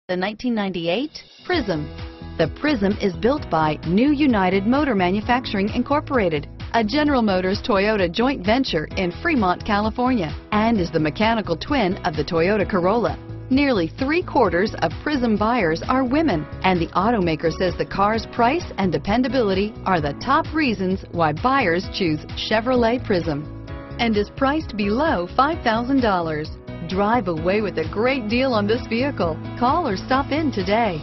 The 1998 Prism. The Prism is built by New United Motor Manufacturing Incorporated, a General Motors Toyota joint venture in Fremont, California, and is the mechanical twin of the Toyota Corolla. Nearly 3/4 of Prism buyers are women, and the automaker says the car's price and dependability are the top reasons why buyers choose Chevrolet Prism, and is priced below $5,000. Drive away with a great deal on this vehicle. Call or stop in today.